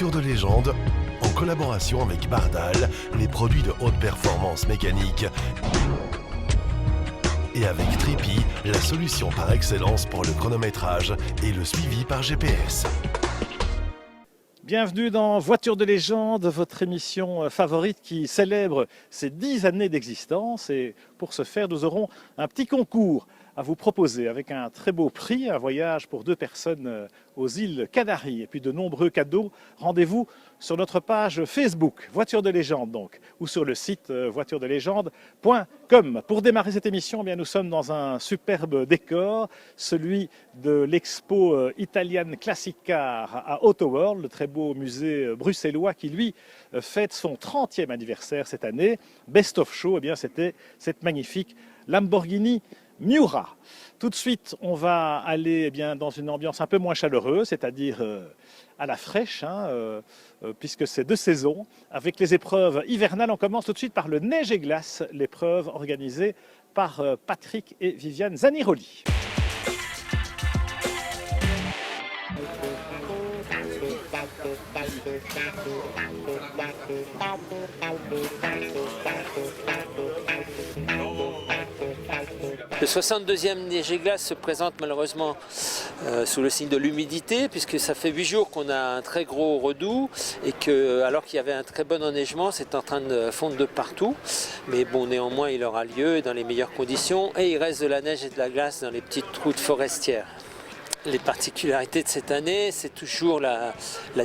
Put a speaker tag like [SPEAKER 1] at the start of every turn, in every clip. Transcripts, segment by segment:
[SPEAKER 1] Voiture de légende, en collaboration avec Bardal, les produits de haute performance mécanique, et avec Tripi, la solution par excellence pour le chronométrage et le suivi par GPS.
[SPEAKER 2] Bienvenue dans Voiture de légende, votre émission favorite qui célèbre ses 10 années d'existence. Et pour ce faire, nous aurons un petit concours à vous proposer avec un très beau prix, un voyage pour 2 personnes aux îles Canaries et puis de nombreux cadeaux. Rendez-vous sur notre page Facebook, Voiture de légende donc, ou sur le site voituredelégende.com. Pour démarrer cette émission, eh bien, nous sommes dans un superbe décor, celui de l'expo Italian Classic Car à Autoworld, le très beau musée bruxellois qui lui fête son 30e anniversaire cette année. Best of Show, eh bien, c'était cette magnifique Lamborghini Miura. Tout de suite, on va aller dans une ambiance un peu moins chaleureuse, c'est-à-dire à la fraîche, puisque c'est de saison. Avec les épreuves hivernales, on commence tout de suite par le neige et glace, l'épreuve organisée par Patrick et Viviane Zaniroli.
[SPEAKER 3] Le 62e neige et glace se présente malheureusement sous le signe de l'humidité, puisque ça fait 8 jours qu'on a un très gros redoux et que, alors qu'il y avait un très bon enneigement, c'est en train de fondre de partout. Mais bon, néanmoins, il aura lieu dans les meilleures conditions et il reste de la neige et de la glace dans les petites routes forestières. Les particularités de cette année, c'est toujours la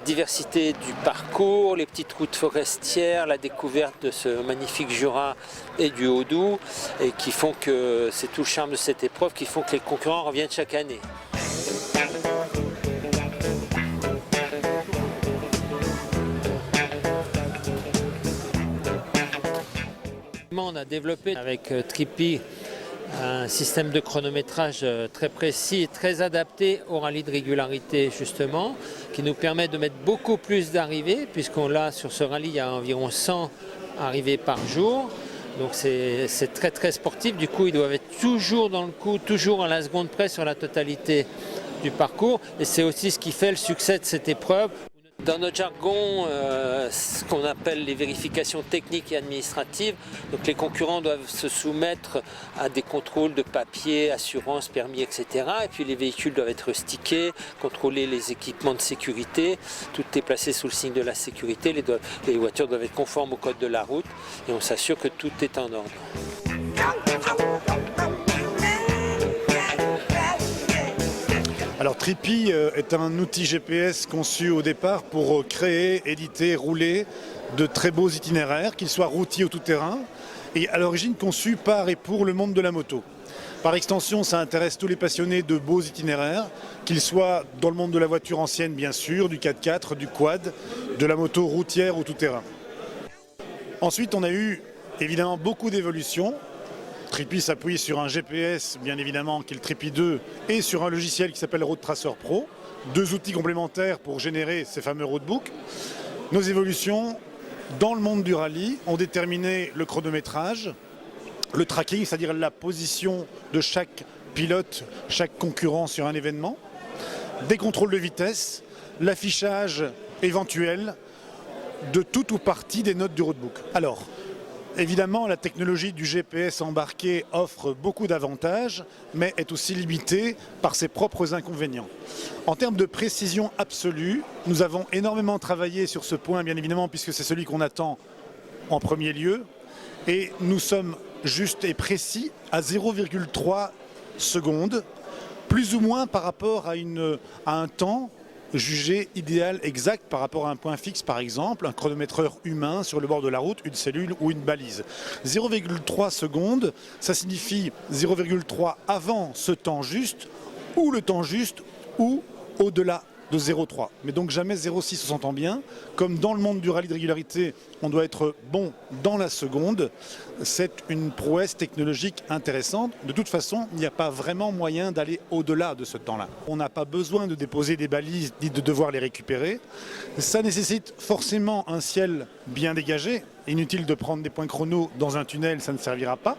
[SPEAKER 3] diversité du parcours, les petites routes forestières, la découverte de ce magnifique Jura et du Haut-Doubs, et qui font que c'est tout le charme de cette épreuve, qui font que les concurrents reviennent chaque année. On a développé avec Tripi un système de chronométrage très précis et très adapté au rallye de régularité justement, qui nous permet de mettre beaucoup plus d'arrivées, puisqu'on l'a sur ce rallye, il y a environ 100 arrivées par jour. Donc c'est très très sportif, du coup ils doivent être toujours dans le coup, toujours à la seconde près sur la totalité du parcours. Et c'est aussi ce qui fait le succès de cette épreuve. Dans notre jargon, ce qu'on appelle les vérifications techniques et administratives, donc les concurrents doivent se soumettre à des contrôles de papier, assurance, permis, etc. Et puis les véhicules doivent être stickés, contrôler les équipements de sécurité. Tout est placé sous le signe de la sécurité. Les voitures doivent être conformes au code de la route et on s'assure que tout est en ordre.
[SPEAKER 4] Alors Tripi est un outil GPS conçu au départ pour créer, éditer, rouler de très beaux itinéraires, qu'ils soient routiers ou tout-terrain, et à l'origine conçu par et pour le monde de la moto. Par extension, ça intéresse tous les passionnés de beaux itinéraires, qu'ils soient dans le monde de la voiture ancienne bien sûr, du 4x4, du quad, de la moto routière ou tout-terrain. Ensuite, on a eu évidemment beaucoup d'évolutions. Tripi s'appuie sur un GPS, bien évidemment, qui est le Tripi 2, et sur un logiciel qui s'appelle Road Tracer Pro. 2 outils complémentaires pour générer ces fameux roadbooks. Nos évolutions dans le monde du rallye ont déterminé le chronométrage, le tracking, c'est-à-dire la position de chaque pilote, chaque concurrent sur un événement, des contrôles de vitesse, l'affichage éventuel de tout ou partie des notes du roadbook. Alors, évidemment, la technologie du GPS embarqué offre beaucoup d'avantages, mais est aussi limitée par ses propres inconvénients. En termes de précision absolue, nous avons énormément travaillé sur ce point, bien évidemment, puisque c'est celui qu'on attend en premier lieu. Et nous sommes justes et précis à 0,3 secondes, plus ou moins par rapport à un temps jugé idéal, exact par rapport à un point fixe, par exemple, un chronométreur humain sur le bord de la route, une cellule ou une balise. 0,3 secondes, ça signifie 0,3 avant ce temps juste, ou le temps juste, ou au-delà de 0,3. Mais donc jamais 0,6, on s'entend bien. Comme dans le monde du rallye de régularité, on doit être bon dans la seconde. C'est une prouesse technologique intéressante. De toute façon, il n'y a pas vraiment moyen d'aller au-delà de ce temps-là. On n'a pas besoin de déposer des balises ni de devoir les récupérer. Ça nécessite forcément un ciel bien dégagé. Inutile de prendre des points chrono dans un tunnel, ça ne servira pas.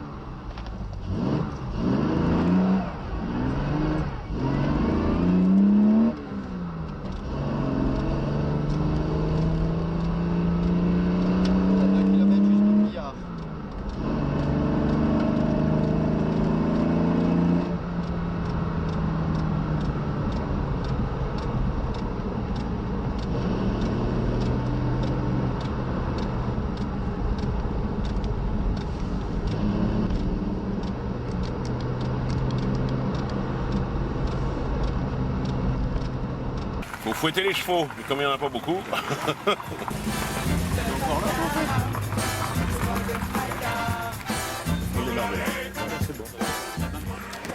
[SPEAKER 5] Faut fouetter les chevaux, et comme il n'y en a pas beaucoup.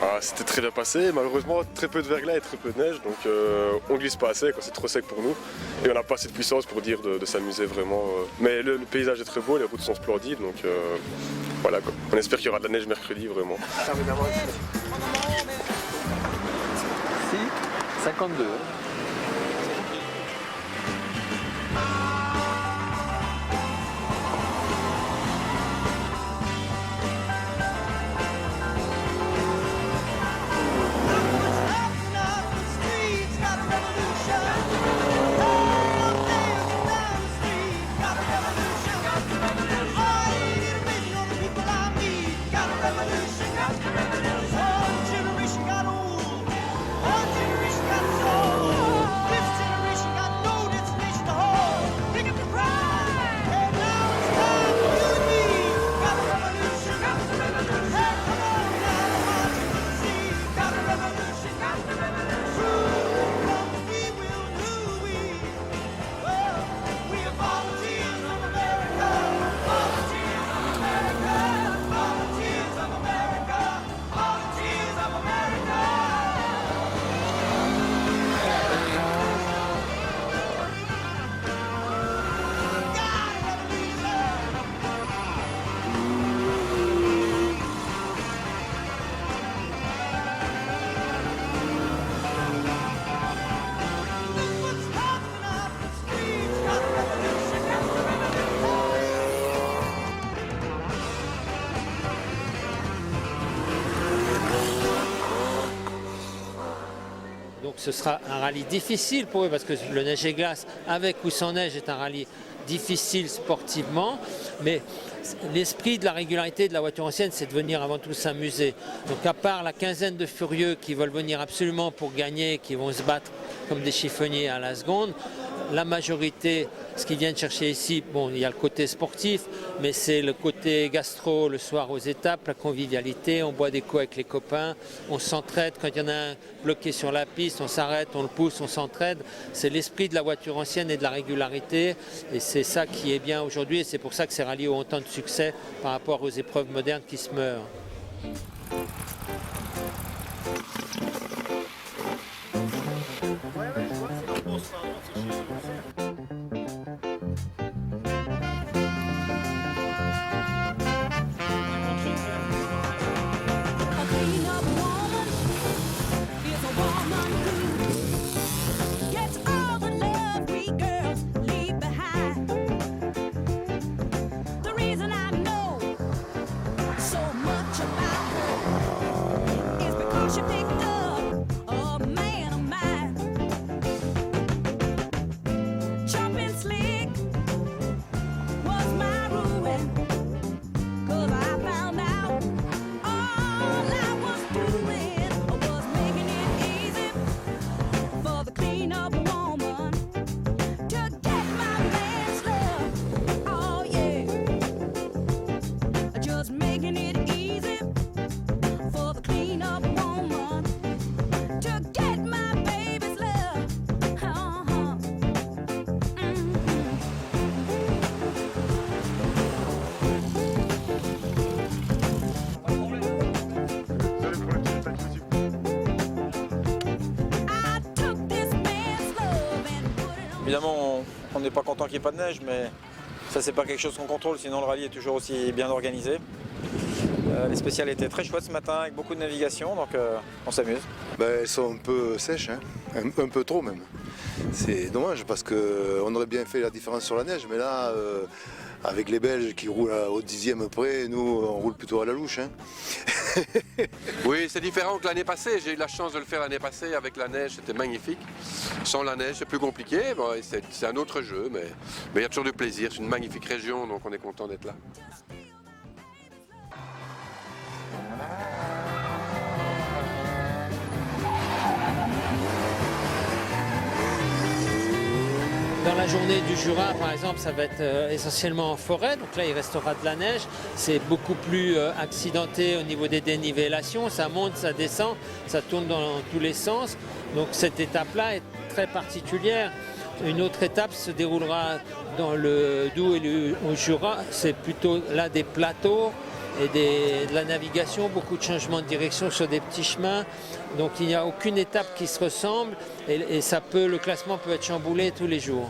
[SPEAKER 6] Ah, c'était très bien passé, malheureusement très peu de verglas et très peu de neige, donc on glisse pas assez, c'est trop sec pour nous. Et on n'a pas assez de puissance pour dire de s'amuser vraiment. Mais le paysage est très beau, les routes sont splendides, donc voilà quoi. On espère qu'il y aura de la neige mercredi vraiment.
[SPEAKER 3] 52. Donc ce sera un rallye difficile pour eux parce que le neige et glace, avec ou sans neige, est un rallye difficile sportivement. Mais l'esprit de la régularité de la voiture ancienne, c'est de venir avant tout s'amuser. Donc à part la quinzaine de furieux qui veulent venir absolument pour gagner, qui vont se battre comme des chiffonniers à la seconde, la majorité, ce qu'ils viennent chercher ici, bon, il y a le côté sportif, mais c'est le côté gastro le soir aux étapes, la convivialité, on boit des coups avec les copains, on s'entraide, quand il y en a un bloqué sur la piste, on s'arrête, on le pousse, on s'entraide. C'est l'esprit de la voiture ancienne et de la régularité, et c'est ça qui est bien aujourd'hui, et c'est pour ça que ces rallyes ont autant de succès par rapport aux épreuves modernes qui se meurent.
[SPEAKER 7] Évidemment, on n'est pas content qu'il n'y ait pas de neige, mais ça c'est pas quelque chose qu'on contrôle, sinon le rallye est toujours aussi bien organisé. Les spéciales étaient très chouettes ce matin, avec beaucoup de navigation, donc on s'amuse.
[SPEAKER 8] Elles sont un peu sèches, hein. Un peu trop même. C'est dommage parce qu'on aurait bien fait la différence sur la neige, mais là, avec les Belges qui roulent au 10e près, nous on roule plutôt à la louche. Hein.
[SPEAKER 9] Oui, c'est différent que l'année passée. J'ai eu la chance de le faire l'année passée avec la neige, c'était magnifique. Sans la neige, c'est plus compliqué. Bon, c'est un autre jeu, mais il y a toujours du plaisir. C'est une magnifique région, donc on est content d'être là.
[SPEAKER 3] Dans la journée du Jura, par exemple, ça va être essentiellement en forêt. Donc là, il restera de la neige. C'est beaucoup plus accidenté au niveau des dénivellations. Ça monte, ça descend, ça tourne dans tous les sens. Donc cette étape-là est très particulière. Une autre étape se déroulera dans le Doubs et le Jura. C'est plutôt là des plateaux et de la navigation, beaucoup de changements de direction sur des petits chemins. Donc il n'y a aucune étape qui se ressemble et le classement peut être chamboulé tous les jours.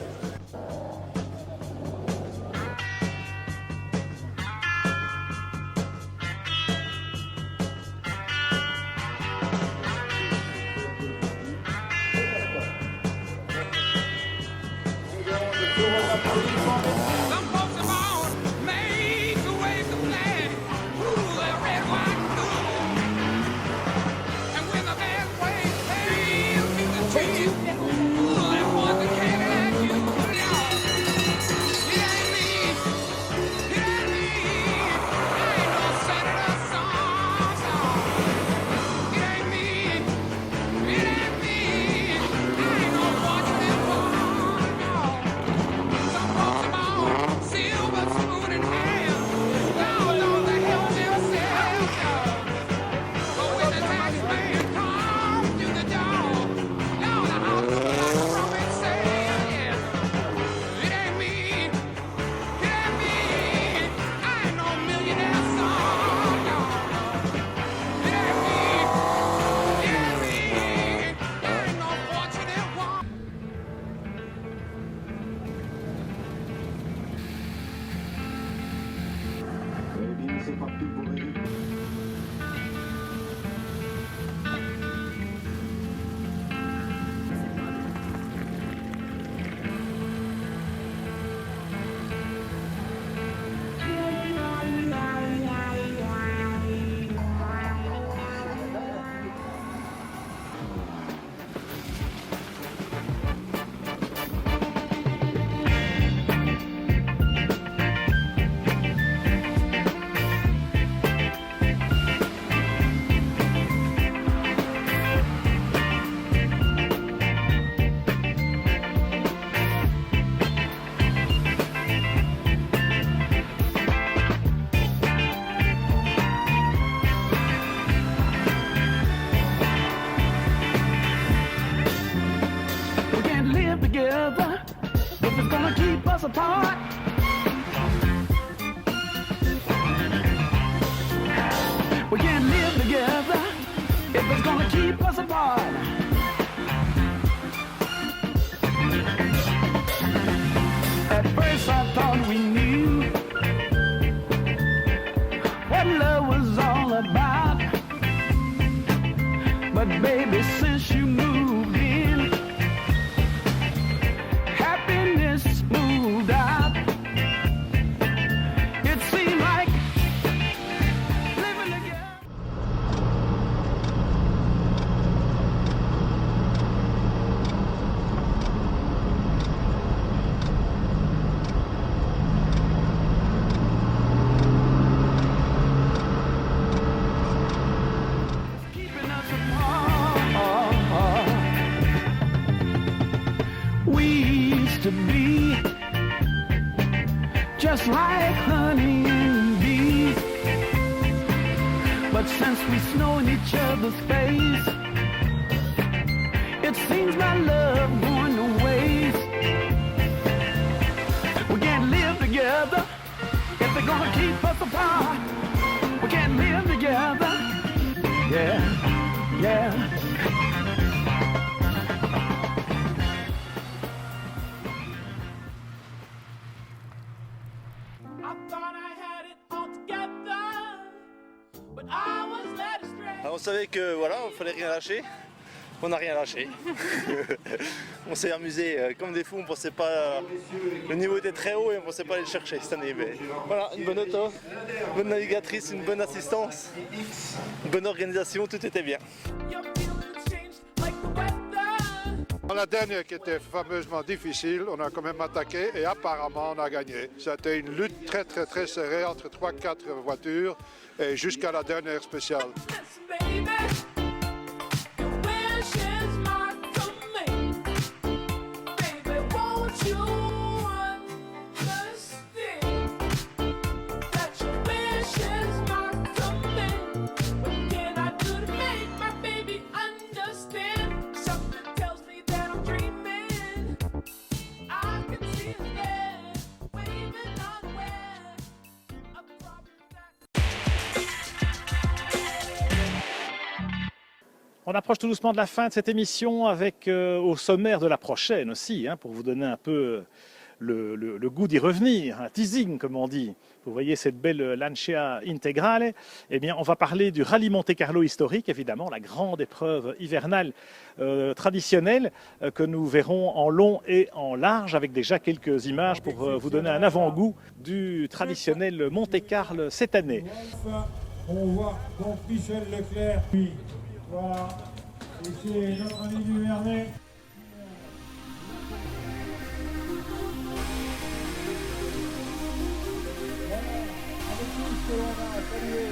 [SPEAKER 10] Apart. We can't live together if it's gonna keep us apart. At first I thought we knew what love was all about, but baby, since you moved in, happiness moved out. It seemed like living together. Keeping us apart. We used to be just like honey and bees, but since we snow in each other's face, it seems my love going to waste. We can't live together if they're gonna keep us apart. We can't live together. Yeah, yeah.
[SPEAKER 11] On savait que voilà, il fallait rien lâcher. On n'a rien lâché. On s'est amusé comme des fous, on pensait pas. Le niveau était très haut et on pensait pas aller le chercher cette année. Mais voilà, une bonne auto, une bonne navigatrice, une bonne assistance, une bonne organisation, tout était bien.
[SPEAKER 12] Dans la dernière qui était fameusement difficile, on a quand même attaqué et apparemment on a gagné. C'était une lutte très serrée entre 3-4 voitures et jusqu'à la dernière spéciale.
[SPEAKER 10] You
[SPEAKER 2] On approche tout doucement de la fin de cette émission avec au sommaire de la prochaine aussi, pour vous donner un peu le goût d'y revenir, un teasing comme on dit. Vous voyez cette belle Lancia Integrale. Eh bien, on va parler du rallye Monte-Carlo historique, évidemment, la grande épreuve hivernale traditionnelle que nous verrons en long et en large, avec déjà quelques images pour vous donner un avant-goût du traditionnel Monte-Carlo cette année.
[SPEAKER 13] On voit donc Michel Leclerc, puis voilà, et c'est notre ami Duvernay. Avec tout ce que l'on a salué.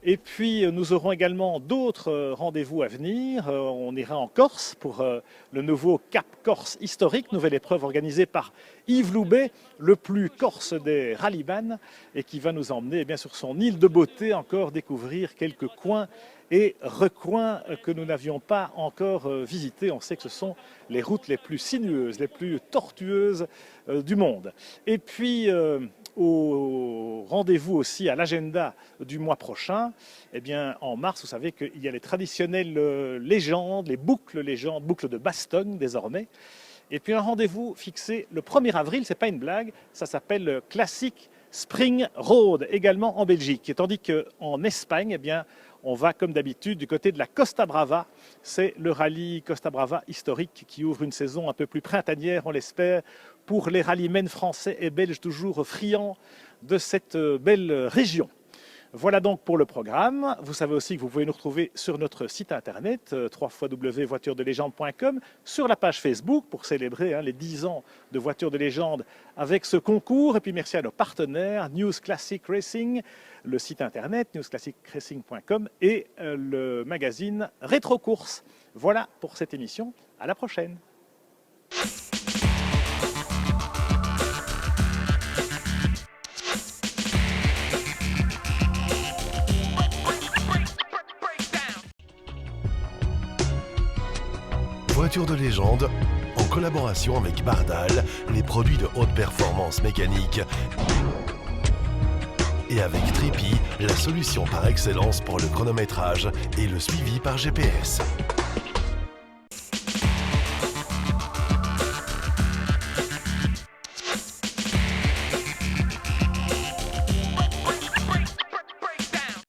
[SPEAKER 2] Et puis nous aurons également d'autres rendez-vous à venir. On ira en Corse pour le nouveau Cap Corse historique, nouvelle épreuve organisée par Yves Loubet, le plus corse des rallyman, et qui va nous emmener sur son île de beauté, encore découvrir quelques coins et recoins que nous n'avions pas encore visités. On sait que ce sont les routes les plus sinueuses, les plus tortueuses du monde. Et puis au rendez-vous aussi à l'agenda du mois prochain, en mars, vous savez qu'il y a les traditionnelles légendes, les boucles légendes, boucles de Bastogne désormais. Et puis un rendez-vous fixé le 1er avril, c'est pas une blague, ça s'appelle Classic Spring Road, également en Belgique. Et tandis qu'en Espagne, on va comme d'habitude du côté de la Costa Brava. C'est le rallye Costa Brava historique qui ouvre une saison un peu plus printanière, on l'espère, pour les rallymen français et belges toujours friands de cette belle région. Voilà donc pour le programme. Vous savez aussi que vous pouvez nous retrouver sur notre site internet www.voituresdelégende.com, sur la page Facebook pour célébrer les 10 ans de Voitures de légende avec ce concours. Et puis merci à nos partenaires News Classic Racing, le site internet newsclassicracing.com et le magazine Rétro Course. Voilà pour cette émission. À la prochaine.
[SPEAKER 1] Voitures de légende, en collaboration avec Bardal, les produits de haute performance mécanique, et avec Tripi, la solution par excellence pour le chronométrage et le suivi par GPS.